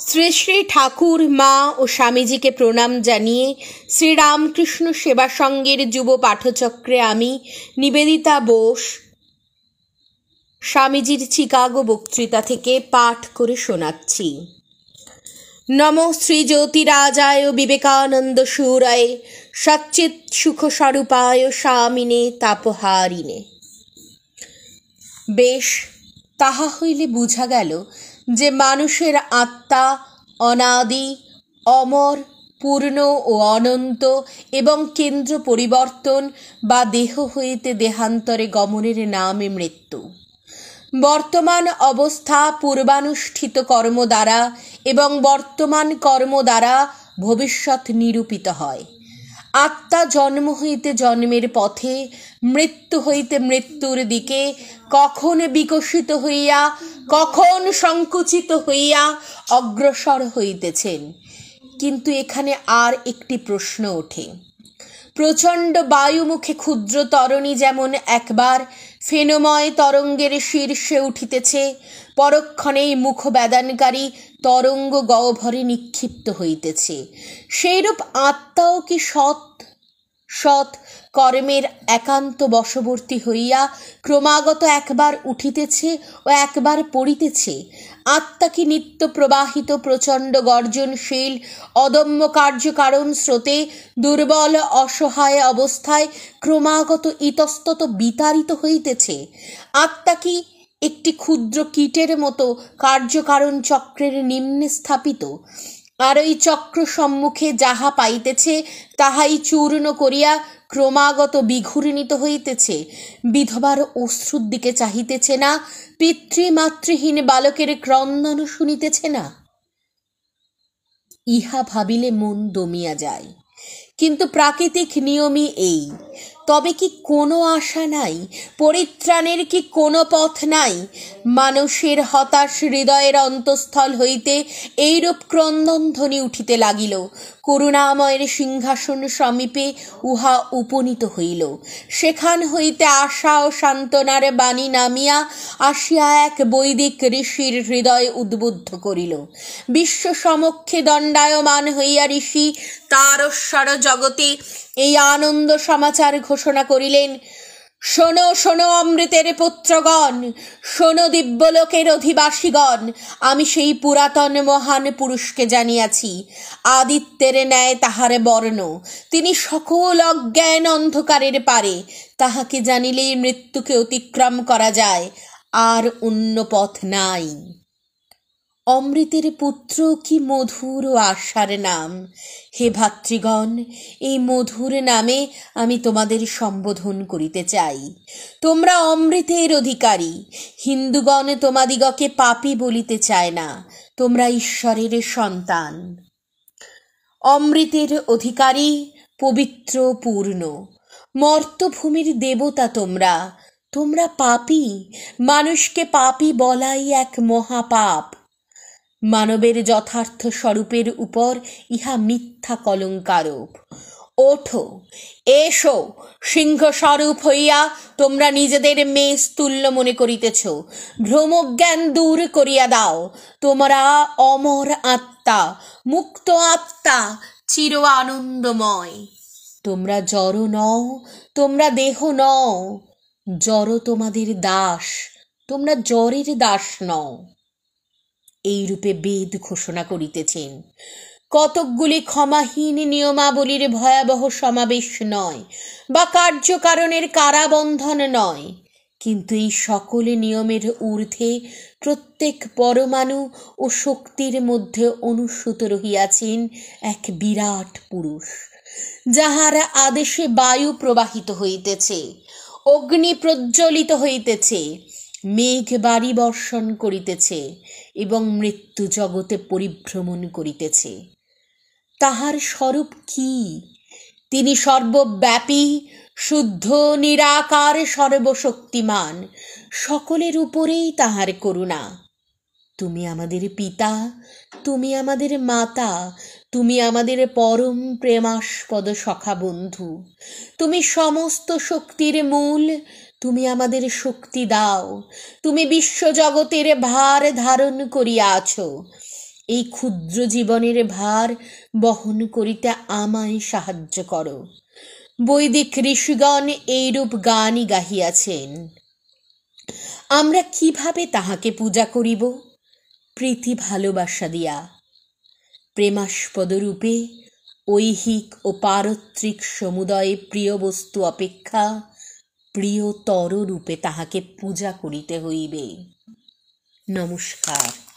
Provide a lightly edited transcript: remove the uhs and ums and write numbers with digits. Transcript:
শ্রী শ্রী ঠাকুর, মা ও স্বামীজিকে প্রণাম জানিয়ে শ্রীরামকৃষ্ণ সেবা সঙ্গের যুব পাঠচক্রে আমি নিবেদিতা বোস স্বামীজির চিকাগো বক্তৃতা থেকে পাঠ করে শোনাচ্ছি। নমো শ্রী জ্যোতিরাজায় বিবেকানন্দ সুরায় সচ্চিৎ সুখ স্বরূপায় স্বামিনে তাপহারিণে। বেশ, তাহা হইলে বুঝা গেল যে মানুষের আত্মা অনাদি, অমর, পূর্ণ ও অনন্ত এবং কেন্দ্র পরিবর্তন বা দেহ হইতে দেহান্তরে গমনের নামে মৃত্যু। বর্তমান অবস্থা পূর্বানুষ্ঠিত কর্ম দ্বারা এবং বর্তমান কর্ম দ্বারা ভবিষ্যৎ নিরূপিত হয়। আত্মা জন্ম হইতে জন্মের পথে, মৃত্যু হইতে মৃত্যুর দিকে কখন বিকশিত হইয়া, কখন সংকুচিত হইয়া অগ্রসর হইতেছেন। কিন্তু এখানে আর একটি প্রশ্ন ওঠে। প্রচণ্ড বায়ুমুখে ক্ষুদ্র তরণী যেমন একবার ফেনময় তরঙ্গের শীর্ষে উঠিতেছে, পরক্ষণেই মুখবেদানকারী তরঙ্গ গহ্বরে নিক্ষিপ্ত হইতেছে, সেইরূপ আত্মাও কি সৎ কর্মের একান্ত বশবর্তী হইয়া ক্রমাগত একবার উঠিতেছে ও একবার পড়িতেছে। আত্মা কি নিত্য প্রবাহিত প্রচণ্ড গর্জনশীল অদম্য কার্যকারণ স্রোতে দুর্বল অসহায় অবস্থায় ক্রমাগত ইতস্তত বিতাড়িত হইতেছে? আত্মা কি একটি ক্ষুদ্র কীটের মতো কার্যকারণ চক্রের নিম্নে স্থাপিত, আর ওই চক্র সম্মুখে যাহা পাইতেছে তাহাই চূর্ণ করিয়া ক্রমাগত বিঘূর্ণিত হইতেছে? বিধবার অশ্রুর দিকে চাহিতেছে না? পিতৃমাতৃহীন বালকের ক্রন্দন শুনিতেছে না? ইহা ভাবিলে মন দমিয়া যায়। কিন্তু প্রাকৃতিক নিয়মই এই। তবে কি কোনো আশা নাই? পরিত্রাণের কি কোনো পথ নাই? মানুষের হতাশ হৃদয়ের অন্তঃস্থল হইতে এইরূপ ক্রন্দনধ্বনি উঠিতে লাগিল। করুণাময়ের সিংহাসন সমীপে উহা উপনীত হইল। সেখান হইতে আশা ও সান্ত্বনার বাণী নামিয়া আসিয়া এক বৈদিক ঋষির হৃদয় উদ্বুদ্ধ করিল। বিশ্ব সমক্ষে দণ্ডায়মান হইয়া ঋষি তারস্বর জগতে এই আনন্দ সমাচার ঘোষণা করিলেন। শোনো শোনো অমৃতের পুত্রগণ, শোনো দিব্যলোকের অধিবাসীগণ, আমি সেই পুরাতন মহান পুরুষকে জানিয়াছি। আদিত্যের ন্যায় তাহার বর্ণ, তিনি সকল অজ্ঞান অন্ধকারের পারে। তাহাকে জানিলেই মৃত্যুকে অতিক্রম করা যায়, আর অন্য পথ নাই। অমৃতের পুত্র কি মধুর ও আশার নাম! হে ভাতৃগণ, এই মধুর নামে আমি তোমাদের সম্বোধন করিতে চাই। তোমরা অমৃতের অধিকারী। হিন্দুগণ তোমাদিগকে পাপী বলিতে চায় না, তোমরা ঈশ্বরের সন্তান, অমৃতের অধিকারী, পবিত্র, পূর্ণ। মর্তভূমির দেবতা তোমরা। তোমরা পাপী। মানুষকে পাপী বলাই এক মহাপাপ। মানবের যথার্থ স্বরূপের উপর ইহা মিথ্যা কলঙ্কারোপ। ওঠো, এসো, সিংহস্বরূপ হইয়া তোমরা নিজেদের মেষ তুল্য মনে করিতেছ। ভ্রমজ্ঞান দূর করিয়া দাও। তোমরা অমর আত্মা, মুক্ত আত্মা, চির আনন্দময়। তোমরা জড় নও, তোমরা দেহ নও। জড় তোমাদের দাস, তোমরা জড়ের দাস নও। এইরূপে বেদ ঘোষণা করিতেছেন। কতকগুলি ক্ষমাহীন নিয়মাবলীর ভয়াবহ সমাবেশ নয়, বা কার্যকারণের কারাবন্ধন নয়, কিন্তু এই সকল নিয়মের ঊর্ধ্বে প্রত্যেক পরমাণু ও শক্তির মধ্যে অনুসূত রহিয়াছেন এক বিরাট পুরুষ, যাহার আদেশে বায়ু প্রবাহিত হইতেছে, অগ্নি প্রজ্বলিত হইতেছে, মেঘ বাড়ি বর্ষণ করিতেছে এবং মৃত্যু জগতে পরিভ্রমণ করিতেছে। তাহার স্বরূপ কি? তিনি সর্বব্যাপী, শুদ্ধ, নিরাকার, সর্বশক্তিমান। সকলের উপরেই তাহার করুণা। তুমি আমাদের পিতা, তুমি আমাদের মাতা, তুমি আমাদের পরম প্রেমাস্পদ সখা বন্ধু। তুমি সমস্ত শক্তির মূল, তুমি আমাদের শক্তি দাও। তুমি বিশ্বজগতের ভার ধারণ করিয়া আছো। এই ক্ষুদ্র জীবনের ভার বহন করিতে আমায় সাহায্য করো। বৈদিক ঋষিগণ এইরূপ গানই গাহিয়াছেন। আমরা কিভাবে তাহাকে পূজা করিব? প্রীতি ভালোবাসা দিয়া, প্রেমাস্পদ রূপে, ঐহিক ও পারত্রিক সমুদয়ে প্রিয় বস্তু অপেক্ষা প্রিয়তর রূপে তাহাকে পূজা করিতে হইবে। নমস্কার।